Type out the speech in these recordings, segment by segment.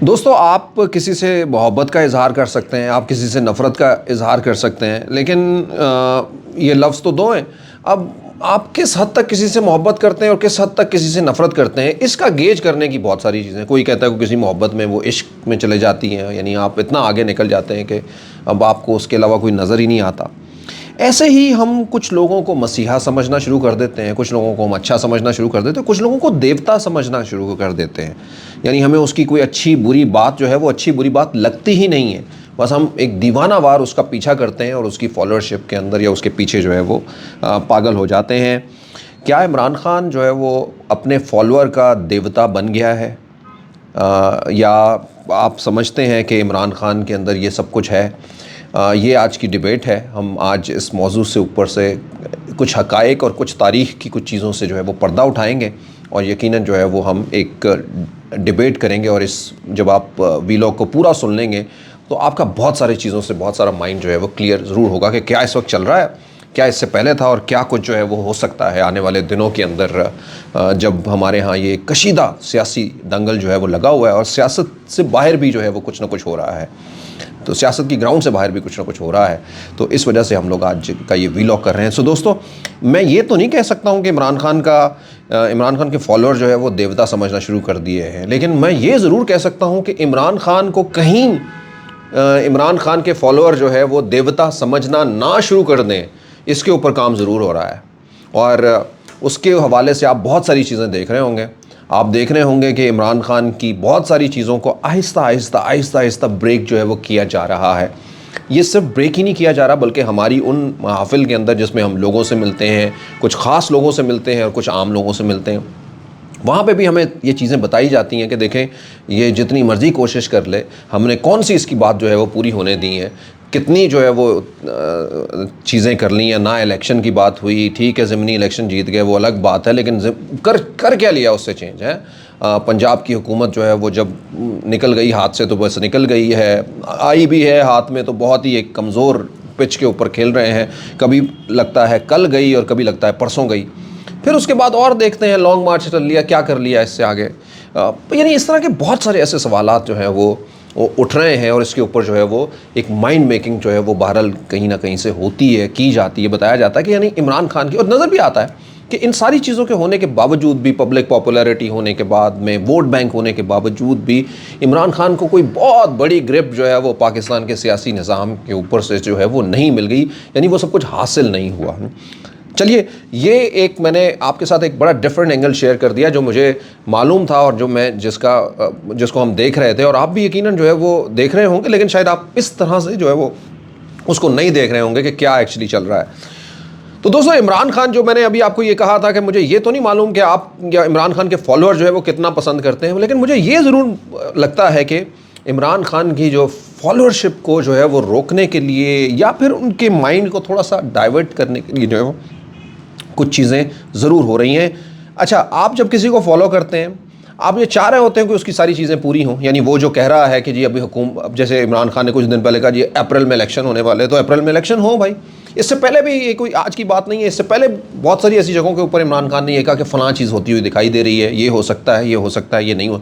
دوستو آپ کسی سے محبت کا اظہار کر سکتے ہیں، آپ کسی سے نفرت کا اظہار کر سکتے ہیں، لیکن یہ لفظ تو دو ہیں۔ اب آپ کس حد تک کسی سے محبت کرتے ہیں اور کس حد تک کسی سے نفرت کرتے ہیں، اس کا گیج کرنے کی بہت ساری چیزیں۔ کوئی کہتا ہے کہ کسی محبت میں وہ عشق میں چلے جاتی ہیں، یعنی آپ اتنا آگے نکل جاتے ہیں کہ اب آپ کو اس کے علاوہ کوئی نظر ہی نہیں آتا۔ ایسے ہی ہم کچھ لوگوں کو مسیحا سمجھنا شروع کر دیتے ہیں، کچھ لوگوں کو ہم اچھا سمجھنا شروع کر دیتے ہیں، کچھ لوگوں کو دیوتا سمجھنا شروع کر دیتے ہیں۔ یعنی ہمیں اس کی کوئی اچھی بری بات جو ہے وہ اچھی بری بات لگتی ہی نہیں ہے، بس ہم ایک دیوانہ وار اس کا پیچھا کرتے ہیں اور اس کی فالوورشپ کے اندر یا اس کے پیچھے جو ہے وہ پاگل ہو جاتے ہیں۔ کیا عمران خان جو ہے وہ اپنے فالوور کا دیوتا بن گیا ہے، یا آپ سمجھتے ہیں کہ عمران خان کے اندر یہ سب کچھ ہے؟ یہ آج کی ڈیبیٹ ہے۔ ہم آج اس موضوع سے اوپر سے کچھ حقائق اور کچھ تاریخ کی کچھ چیزوں سے جو ہے وہ پردہ اٹھائیں گے، اور یقیناً جو ہے وہ ہم ایک ڈیبیٹ کریں گے۔ اور جب آپ ویلاگ کو پورا سن لیں گے تو آپ کا بہت ساری چیزوں سے بہت سارا مائنڈ جو ہے وہ کلیئر ضرور ہوگا کہ کیا اس وقت چل رہا ہے، کیا اس سے پہلے تھا، اور کیا کچھ جو ہے وہ ہو سکتا ہے آنے والے دنوں کے اندر، جب ہمارے ہاں یہ کشیدہ سیاسی دنگل جو ہے وہ لگا ہوا ہے اور سیاست سے باہر بھی جو ہے وہ کچھ نہ کچھ ہو رہا ہے، تو سیاست کی گراؤنڈ سے باہر بھی کچھ نہ کچھ ہو رہا ہے۔ تو اس وجہ سے ہم لوگ آج کا یہ ویلاگ کر رہے ہیں۔ دوستو، میں یہ تو نہیں کہہ سکتا ہوں کہ عمران خان کے فالوور جو ہے وہ دیوتا سمجھنا شروع کر دیے ہیں، لیکن میں یہ ضرور کہہ سکتا ہوں کہ عمران خان کو کہیں عمران خان کے فالوور جو ہے وہ دیوتا سمجھنا نہ شروع کر دیں، اس کے اوپر کام ضرور ہو رہا ہے۔ اور اس کے حوالے سے آپ بہت ساری چیزیں دیکھ رہے ہوں گے۔ آپ دیکھ رہے ہوں گے کہ عمران خان کی بہت ساری چیزوں کو آہستہ آہستہ بریک جو ہے وہ کیا جا رہا ہے۔ یہ صرف بریک ہی نہیں کیا جا رہا، بلکہ ہماری ان محافل کے اندر جس میں ہم لوگوں سے ملتے ہیں، کچھ خاص لوگوں سے ملتے ہیں اور کچھ عام لوگوں سے ملتے ہیں، وہاں پہ بھی ہمیں یہ چیزیں بتائی جاتی ہیں کہ دیکھیں یہ جتنی مرضی کوشش کر لے، ہم نے کون سی اس کی بات جو ہے وہ پوری ہونے دی ہے، کتنی جو ہے وہ چیزیں کر لی ہیں۔ نہ الیکشن کی بات ہوئی، ٹھیک ہے ضمنی الیکشن جیت گئے وہ الگ بات ہے، لیکن کر کیا لیا اس سے چینج ہے؟ پنجاب کی حکومت جو ہے وہ جب نکل گئی ہاتھ سے تو بس نکل گئی ہے، آئی بھی ہے ہاتھ میں تو بہت ہی ایک کمزور پچ کے اوپر کھیل رہے ہیں، کبھی لگتا ہے کل گئی اور کبھی لگتا ہے پرسوں گئی، پھر اس کے بعد اور دیکھتے ہیں لانگ مارچ چل لیا، کیا کر لیا اس سے آگے۔ یعنی اس طرح کے بہت سارے ایسے سوالات جو ہیں وہ اٹھ رہے ہیں، اور اس کے اوپر جو ہے وہ ایک مائنڈ میکنگ جو ہے وہ بہرحال کہیں نہ کہیں سے ہوتی ہے، کی جاتی ہے۔ بتایا جاتا ہے کہ یعنی عمران خان کی، اور نظر بھی آتا ہے کہ ان ساری چیزوں کے ہونے کے باوجود بھی، پبلک پاپولیرٹی ہونے کے بعد میں، ووٹ بینک ہونے کے باوجود بھی، عمران خان کو کوئی بہت بڑی گرپ جو ہے وہ پاکستان کے سیاسی نظام کے اوپر سے جو ہے وہ نہیں مل گئی، یعنی وہ سب کچھ حاصل نہیں ہوا۔ چلیے، یہ ایک میں نے آپ کے ساتھ ایک بڑا ڈفرینٹ اینگل شیئر کر دیا جو مجھے معلوم تھا، اور جو میں جس کو ہم دیکھ رہے تھے، اور آپ بھی یقیناً جو ہے وہ دیکھ رہے ہوں گے، لیکن شاید آپ اس طرح سے جو ہے وہ اس کو نہیں دیکھ رہے ہوں گے کہ کیا ایکچولی چل رہا ہے۔ تو دوستو، عمران خان، جو میں نے ابھی آپ کو یہ کہا تھا کہ مجھے یہ تو نہیں معلوم کہ آپ یا عمران خان کے فالوور جو ہے وہ کتنا پسند کرتے ہیں، لیکن مجھے یہ ضرور لگتا ہے کہ عمران خان کی جو فالوورشپ کو جو ہے وہ روکنے کے لیے، یا پھر ان کے مائنڈ کو تھوڑا سا ڈائیورٹ کرنے کے لیے جو ہے وہ کچھ چیزیں ضرور ہو رہی ہیں۔ اچھا، آپ جب کسی کو فالو کرتے ہیں، آپ یہ چاہ رہے ہوتے ہیں کہ اس کی ساری چیزیں پوری ہوں، یعنی وہ جو کہہ رہا ہے کہ جی ابھی اب جیسے عمران خان نے کچھ دن پہلے کہا جی اپریل میں الیکشن ہونے والے، تو اپریل میں الیکشن ہو بھائی۔ اس سے پہلے بھی یہ کوئی آج کی بات نہیں ہے، اس سے پہلے بہت ساری ایسی جگہوں کے اوپر عمران خان نے یہ کہا کہ فلاں چیز ہوتی ہوئی دکھائی دے رہی ہے، یہ ہو سکتا ہے، یہ ہو سکتا ہے، یہ نہیں ہو۔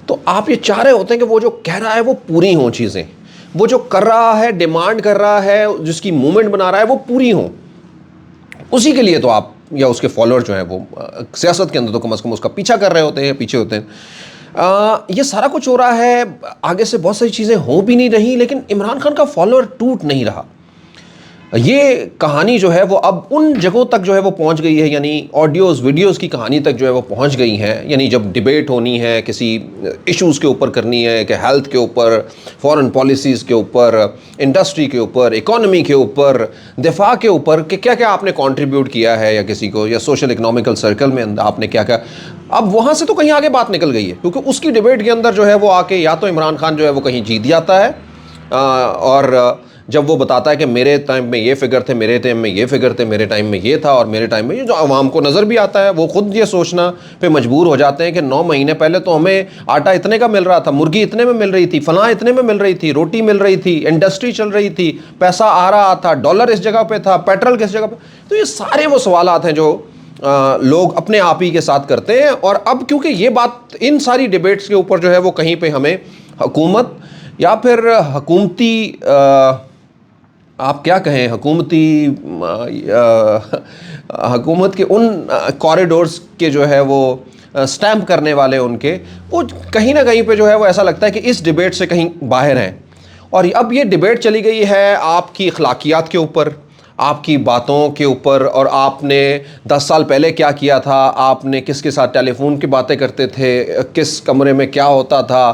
تو آپ یہ چاہ رہے ہوتے ہیں کہ وہ جو کہہ رہا ہے وہ پوری ہوں چیزیں، وہ جو کر رہا ہے، ڈیمانڈ کر رہا ہے، جس کی موومنٹ بنا رہا ہے وہ پوری ہوں۔ اسی کے لیے تو آپ یا اس کے فالوور جو ہیں وہ سیاست کے اندر تو کم از کم اس کا پیچھا کر رہے ہوتے ہیں، پیچھے ہوتے ہیں۔ یہ سارا کچھ ہو رہا ہے، آگے سے بہت ساری چیزیں ہو بھی نہیں رہی، لیکن عمران خان کا فالوور ٹوٹ نہیں رہا۔ یہ کہانی جو ہے وہ اب ان جگہوں تک جو ہے وہ پہنچ گئی ہے، یعنی آڈیوز ویڈیوز کی کہانی تک جو ہے وہ پہنچ گئی ہے۔ یعنی جب ڈیبیٹ ہونی ہے، کسی ایشوز کے اوپر کرنی ہے، کہ ہیلتھ کے اوپر، فارن پالیسیز کے اوپر، انڈسٹری کے اوپر، اکانومی کے اوپر، دفاع کے اوپر، کہ کیا کیا آپ نے کنٹریبیوٹ کیا ہے، یا کسی کو، یا سوشل اکنامیکل سرکل میں آپ نے کیا کیا، اب وہاں سے تو کہیں آگے بات نکل گئی ہے، کیونکہ اس کی ڈیبیٹ کے اندر جو ہے وہ آ کے یا تو عمران خان جو ہے وہ کہیں جیت جاتا ہے، اور جب وہ بتاتا ہے کہ میرے ٹائم میں یہ فگر تھے، میرے ٹائم میں یہ فگر تھے، میرے ٹائم میں یہ تھا، اور میرے ٹائم میں یہ، جو عوام کو نظر بھی آتا ہے، وہ خود یہ سوچنا پہ مجبور ہو جاتے ہیں کہ 9 مہینے پہلے تو ہمیں آٹا اتنے کا مل رہا تھا، مرغی اتنے میں مل رہی تھی، فلاں اتنے میں مل رہی تھی، روٹی مل رہی تھی، انڈسٹری چل رہی تھی، پیسہ آ رہا تھا، ڈالر اس جگہ پہ تھا، پیٹرول کس جگہ پہ۔ تو یہ سارے وہ سوالات ہیں جو لوگ اپنے آپ ہی کے ساتھ کرتے ہیں. اور اب کیونکہ یہ بات ان ساری ڈیبیٹس کے اوپر جو ہے وہ کہیں پہ ہمیں حکومت یا پھر حکومتی آپ کیا کہیں حکومت کے ان کوریڈورز کے جو ہے وہ سٹیمپ کرنے والے ان کے وہ کہیں نہ کہیں پہ جو ہے وہ ایسا لگتا ہے کہ اس ڈیبیٹ سے کہیں باہر ہیں. اور اب یہ ڈیبیٹ چلی گئی ہے آپ کی اخلاقیات کے اوپر, آپ کی باتوں کے اوپر, اور آپ نے 10 سال پہلے کیا کیا تھا, آپ نے کس کے ساتھ ٹیلی فون کی باتیں کرتے تھے, کس کمرے میں کیا ہوتا تھا,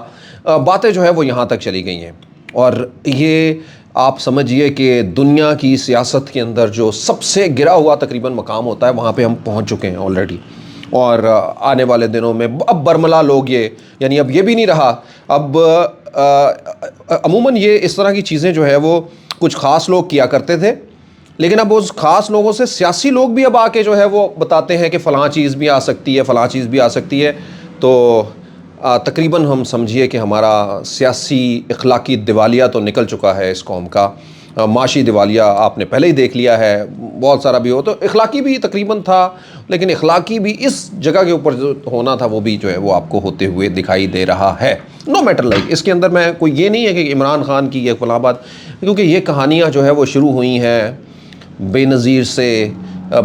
باتیں جو ہے وہ یہاں تک چلی گئی ہیں. اور یہ آپ سمجھیے کہ دنیا کی سیاست کے اندر جو سب سے گرا ہوا تقریباً مقام ہوتا ہے وہاں پہ ہم پہنچ چکے ہیں آلریڈی. اور آنے والے دنوں میں اب برملا لوگ یہ یعنی اب یہ بھی نہیں رہا. اب عموماً یہ اس طرح کی چیزیں جو ہے وہ کچھ خاص لوگ کیا کرتے تھے, لیکن اب اس خاص لوگوں سے سیاسی لوگ بھی اب آ کے جو ہے وہ بتاتے ہیں کہ فلاں چیز بھی آ سکتی ہے, فلاں چیز بھی آ سکتی ہے. تو تقریباً ہم سمجھیے کہ ہمارا سیاسی اخلاقی دیوالیہ تو نکل چکا ہے اس قوم کا. معاشی دیوالیہ آپ نے پہلے ہی دیکھ لیا ہے, بہت سارا بھی ہو, تو اخلاقی بھی تقریباً تھا, لیکن اخلاقی بھی اس جگہ کے اوپر جو ہونا تھا وہ بھی جو ہے وہ آپ کو ہوتے ہوئے دکھائی دے رہا ہے. نو میٹر لائک اس کے اندر میں کوئی یہ نہیں ہے کہ عمران خان کی یہ فلاں بات, کیونکہ یہ کہانیاں جو ہے وہ شروع ہوئی ہیں بے نظیر سے,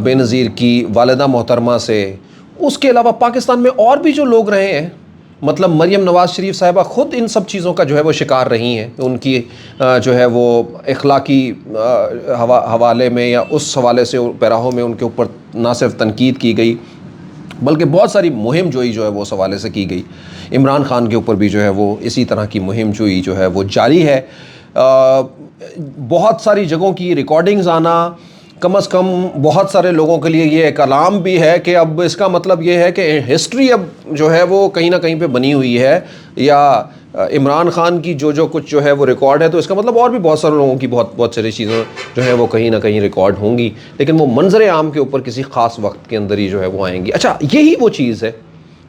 بے نظیر کی والدہ محترمہ سے. اس کے علاوہ پاکستان میں اور بھی جو لوگ رہے ہیں, مطلب مریم نواز شریف صاحبہ خود ان سب چیزوں کا جو ہے وہ شکار رہی ہیں. ان کی جو ہے وہ اخلاقی حوالے میں یا اس حوالے سے پیراہوں میں ان کے اوپر نہ صرف تنقید کی گئی بلکہ بہت ساری مہم جوئی جو ہے وہ اس حوالے سے کی گئی. عمران خان کے اوپر بھی جو ہے وہ اسی طرح کی مہم جوئی جو ہے وہ جاری ہے. بہت ساری جگہوں کی ریکارڈنگز آنا کم از کم بہت سارے لوگوں کے لیے یہ ایک الارم بھی ہے کہ اب اس کا مطلب یہ ہے کہ ہسٹری اب جو ہے وہ کہیں نہ کہیں پہ بنی ہوئی ہے, یا عمران خان کی جو کچھ جو ہے وہ ریکارڈ ہے, تو اس کا مطلب اور بھی بہت سارے لوگوں کی بہت ساری چیزیں جو ہے وہ کہیں نہ کہیں ریکارڈ ہوں گی, لیکن وہ منظر عام کے اوپر کسی خاص وقت کے اندر ہی جو ہے وہ آئیں گی. اچھا, یہی وہ چیز ہے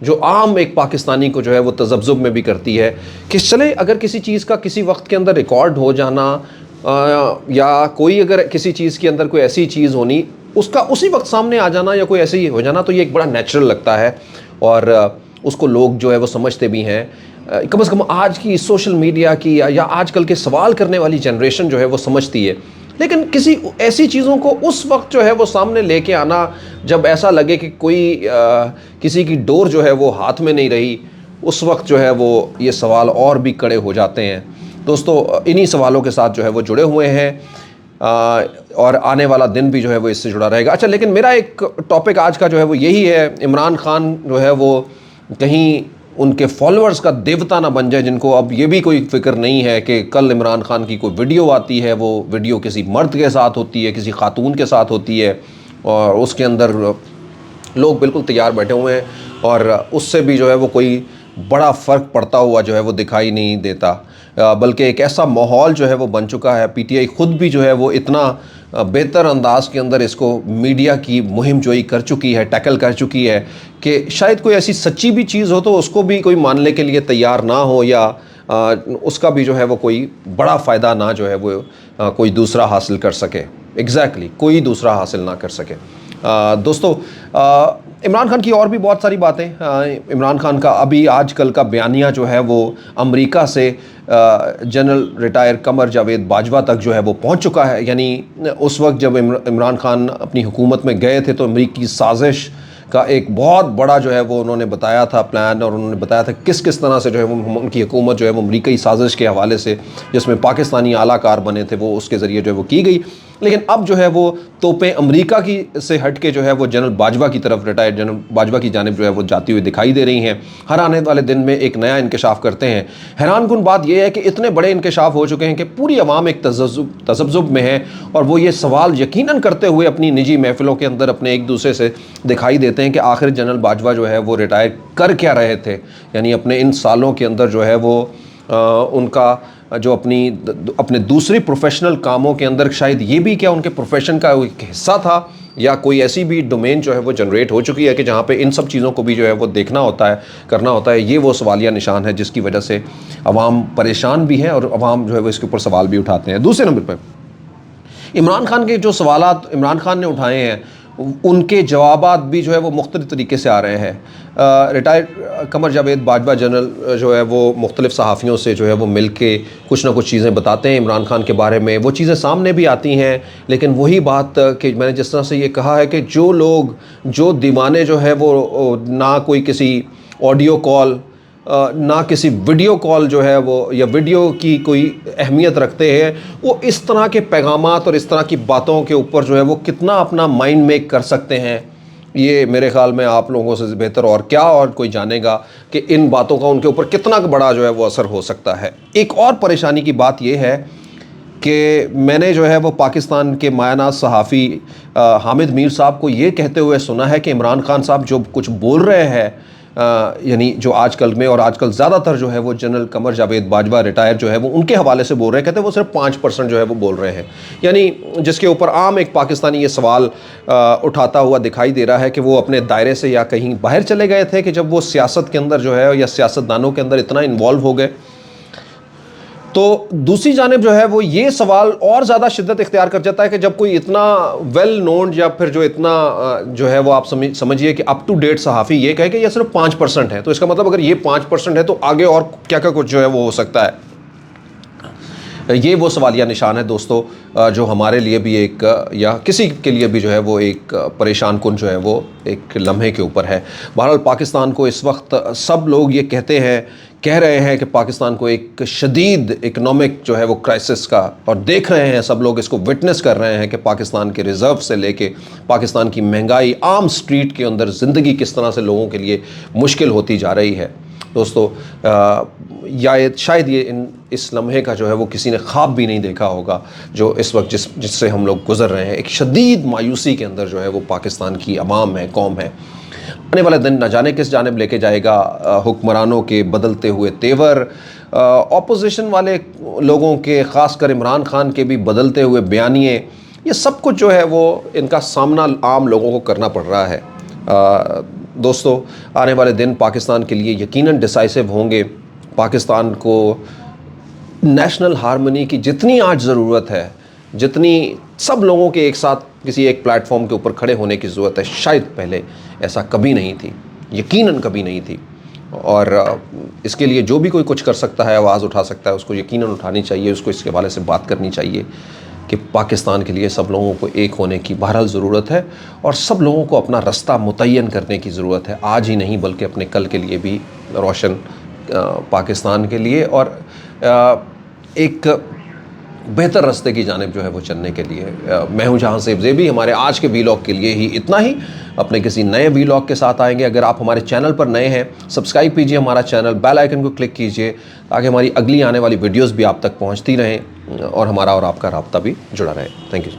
جو عام ایک پاکستانی کو جو ہے وہ تذبذب میں بھی کرتی ہے کہ چلے اگر کسی چیز کا کسی وقت کے اندر ریکارڈ ہو جانا, یا کوئی اگر کسی چیز کے اندر کوئی ایسی چیز ہونی اس کا اسی وقت سامنے آ جانا یا کوئی ایسے ہی ہو جانا, تو یہ ایک بڑا نیچرل لگتا ہے اور اس کو لوگ جو ہے وہ سمجھتے بھی ہیں. کم از کم آج کی سوشل میڈیا کی یا آج کل کے سوال کرنے والی جنریشن جو ہے وہ سمجھتی ہے. لیکن کسی ایسی چیزوں کو اس وقت جو ہے وہ سامنے لے کے آنا جب ایسا لگے کہ کوئی کسی کی ڈور جو ہے وہ ہاتھ میں نہیں رہی, اس وقت جو ہے وہ یہ سوال اور بھی کڑے ہو جاتے ہیں. دوستو, انہی سوالوں کے ساتھ جو ہے وہ جڑے ہوئے ہیں اور آنے والا دن بھی جو ہے وہ اس سے جڑا رہے گا. اچھا, لیکن میرا ایک ٹاپک آج کا جو ہے وہ یہی ہے, عمران خان جو ہے وہ کہیں ان کے فالوورز کا دیوتا نہ بن جائے, جن کو اب یہ بھی کوئی فکر نہیں ہے کہ کل عمران خان کی کوئی ویڈیو آتی ہے, وہ ویڈیو کسی مرد کے ساتھ ہوتی ہے, کسی خاتون کے ساتھ ہوتی ہے, اور اس کے اندر لوگ بالکل تیار بیٹھے ہوئے ہیں, اور اس سے بھی جو ہے وہ کوئی بڑا فرق پڑتا ہوا جو ہے وہ دکھائی نہیں دیتا, بلکہ ایک ایسا ماحول جو ہے وہ بن چکا ہے. پی ٹی آئی خود بھی جو ہے وہ اتنا بہتر انداز کے اندر اس کو میڈیا کی مہم جوئی کر چکی ہے, ٹیکل کر چکی ہے کہ شاید کوئی ایسی سچی بھی چیز ہو تو اس کو بھی کوئی ماننے کے لیے تیار نہ ہو, یا اس کا بھی جو ہے وہ کوئی بڑا فائدہ نہ جو ہے وہ کوئی دوسرا حاصل کر سکے. ایگزیکٹلی کوئی دوسرا حاصل نہ کر سکے. دوستو, عمران خان کی اور بھی بہت ساری باتیں. عمران خان کا ابھی آج کل کا بیانیہ جو ہے وہ امریکہ سے جنرل ریٹائر قمر جاوید باجوہ تک جو ہے وہ پہنچ چکا ہے. یعنی اس وقت جب عمران خان اپنی حکومت میں گئے تھے تو امریکی سازش کا ایک بہت بڑا جو ہے وہ انہوں نے بتایا تھا پلان, اور انہوں نے بتایا تھا کس طرح سے جو ہے وہ ان کی حکومت جو ہے وہ امریکی سازش کے حوالے سے جس میں پاکستانی اعلیٰ کار بنے تھے وہ اس کے ذریعے جو ہے وہ کی گئی. لیکن اب جو ہے وہ توپیں امریکہ کی سے ہٹ کے جو ہے وہ جنرل باجوہ کی طرف, ریٹائرڈ جنرل باجوہ کی جانب جو ہے وہ جاتی ہوئی دکھائی دے رہی ہیں. ہر آنے والے دن میں ایک نیا انکشاف کرتے ہیں. حیران کن بات یہ ہے کہ اتنے بڑے انکشاف ہو چکے ہیں کہ پوری عوام ایک تذبذب میں ہے, اور وہ یہ سوال یقیناً کرتے ہوئے اپنی نجی محفلوں کے اندر اپنے ایک دوسرے سے دکھائی دیتے ہیں کہ آخر جنرل باجوہ جو ہے وہ ریٹائر کر کیا رہے تھے. یعنی اپنے ان سالوں کے اندر جو ہے وہ ان کا جو اپنے دوسری پروفیشنل کاموں کے اندر شاید یہ بھی کیا ان کے پروفیشن کا ایک حصہ تھا, یا کوئی ایسی بھی ڈومین جو ہے وہ جنریٹ ہو چکی ہے کہ جہاں پہ ان سب چیزوں کو بھی جو ہے وہ دیکھنا ہوتا ہے, کرنا ہوتا ہے. یہ وہ سوالیہ نشان ہے جس کی وجہ سے عوام پریشان بھی ہے اور عوام جو ہے وہ اس کے اوپر سوال بھی اٹھاتے ہیں. دوسرے نمبر پہ عمران خان کے جو سوالات عمران خان نے اٹھائے ہیں ان کے جوابات بھی جو ہے وہ مختلف طریقے سے آ رہے ہیں. ریٹائرڈ قمر جاوید باجوہ جنرل جو ہے وہ مختلف صحافیوں سے جو ہے وہ مل کے کچھ نہ کچھ چیزیں بتاتے ہیں عمران خان کے بارے میں. وہ چیزیں سامنے بھی آتی ہیں، لیکن وہی بات کہ میں نے جس طرح سے یہ کہا ہے کہ جو لوگ جو دیوانے جو ہے وہ نہ کوئی کسی آڈیو کال نہ کسی ویڈیو کال جو ہے وہ یا ویڈیو کی کوئی اہمیت رکھتے ہیں، وہ اس طرح کے پیغامات اور اس طرح کی باتوں کے اوپر جو ہے وہ کتنا اپنا مائنڈ میک کر سکتے ہیں، یہ میرے خیال میں آپ لوگوں سے بہتر اور کیا اور کوئی جانے گا کہ ان باتوں کا ان کے اوپر کتنا بڑا جو ہے وہ اثر ہو سکتا ہے. ایک اور پریشانی کی بات یہ ہے کہ میں نے جو ہے وہ پاکستان کے مایہ ناز صحافی حامد میر صاحب کو یہ کہتے ہوئے سنا ہے کہ عمران خان صاحب جو کچھ بول رہے ہیں، یعنی جو آج کل میں اور آج کل زیادہ تر جو ہے وہ جنرل قمر جاوید باجوہ ریٹائر جو ہے وہ ان کے حوالے سے بول رہے ہیں، کہتے ہیں وہ صرف 5% جو ہے وہ بول رہے ہیں. یعنی جس کے اوپر عام ایک پاکستانی یہ سوال اٹھاتا ہوا دکھائی دے رہا ہے کہ وہ اپنے دائرے سے یا کہیں باہر چلے گئے تھے کہ جب وہ سیاست کے اندر جو ہے یا سیاستدانوں کے اندر اتنا انوالو ہو گئے. تو دوسری جانب جو ہے وہ یہ سوال اور زیادہ شدت اختیار کر جاتا ہے کہ جب کوئی اتنا ویل نون یا پھر جو اتنا جو ہے وہ آپ سمجھیے کہ اپ ٹو ڈیٹ صحافی یہ کہے کہ یہ صرف 5% ہے، تو اس کا مطلب اگر یہ 5% ہے تو آگے اور کیا کیا کچھ جو ہے وہ ہو سکتا ہے. یہ وہ سوالیہ نشان ہے دوستو جو ہمارے لیے بھی ایک یا کسی کے لیے بھی جو ہے وہ ایک پریشان کن جو ہے وہ ایک لمحے کے اوپر ہے. بہرحال پاکستان کو اس وقت سب لوگ یہ کہہ رہے ہیں کہ پاکستان کو ایک شدید اکنامک جو ہے وہ کرائسس کا، اور دیکھ رہے ہیں سب لوگ اس کو وٹنس کر رہے ہیں کہ پاکستان کے ریزرو سے لے کے پاکستان کی مہنگائی، عام سٹریٹ کے اندر زندگی کس طرح سے لوگوں کے لیے مشکل ہوتی جا رہی ہے. دوستو شاید یہ اس لمحے کا جو ہے وہ کسی نے خواب بھی نہیں دیکھا ہوگا جو اس وقت جس سے ہم لوگ گزر رہے ہیں. ایک شدید مایوسی کے اندر جو ہے وہ پاکستان کی عوام ہے، قوم ہے. آنے والا دن نہ جانے کس جانب لے کے جائے گا. حکمرانوں کے بدلتے ہوئے تیور، اپوزیشن والے لوگوں کے، خاص کر عمران خان کے بھی بدلتے ہوئے بیانیے، یہ سب کچھ جو ہے وہ ان کا سامنا عام لوگوں کو کرنا پڑ رہا ہے. دوستو آنے والے دن پاکستان کے لیے یقیناً ڈیسائسو ہوں گے. پاکستان کو نیشنل ہارمنی کی جتنی آج ضرورت ہے، جتنی سب لوگوں کے ایک ساتھ کسی ایک پلیٹ فارم کے اوپر کھڑے ہونے کی ضرورت ہے، شاید پہلے ایسا کبھی نہیں تھی، یقیناً کبھی نہیں تھی. اور اس کے لیے جو بھی کوئی کچھ کر سکتا ہے، آواز اٹھا سکتا ہے، اس کو یقیناً اٹھانی چاہیے، اس کو اس کے حوالے سے بات کرنی چاہیے کہ پاکستان کے لیے سب لوگوں کو ایک ہونے کی بہرحال ضرورت ہے، اور سب لوگوں کو اپنا رستہ متعین کرنے کی ضرورت ہے، آج ہی نہیں بلکہ اپنے کل کے لیے بھی روشن پاکستان کے لیے اور ایک بہتر راستے کی جانب جو ہے وہ چلنے کے لیے. میں ہوں جہاں سیف زیبی. ہمارے آج کے ویلاگ کے لیے ہی اتنا ہی. اپنے کسی نئے ویلاگ کے ساتھ آئیں گے. اگر آپ ہمارے چینل پر نئے ہیں، سبسکرائب کیجئے ہمارا چینل، بیل آئیکن کو کلک کیجئے تاکہ ہماری اگلی آنے والی ویڈیوز بھی آپ تک پہنچتی رہیں اور ہمارا اور آپ کا رابطہ بھی جڑا رہے. Thank you.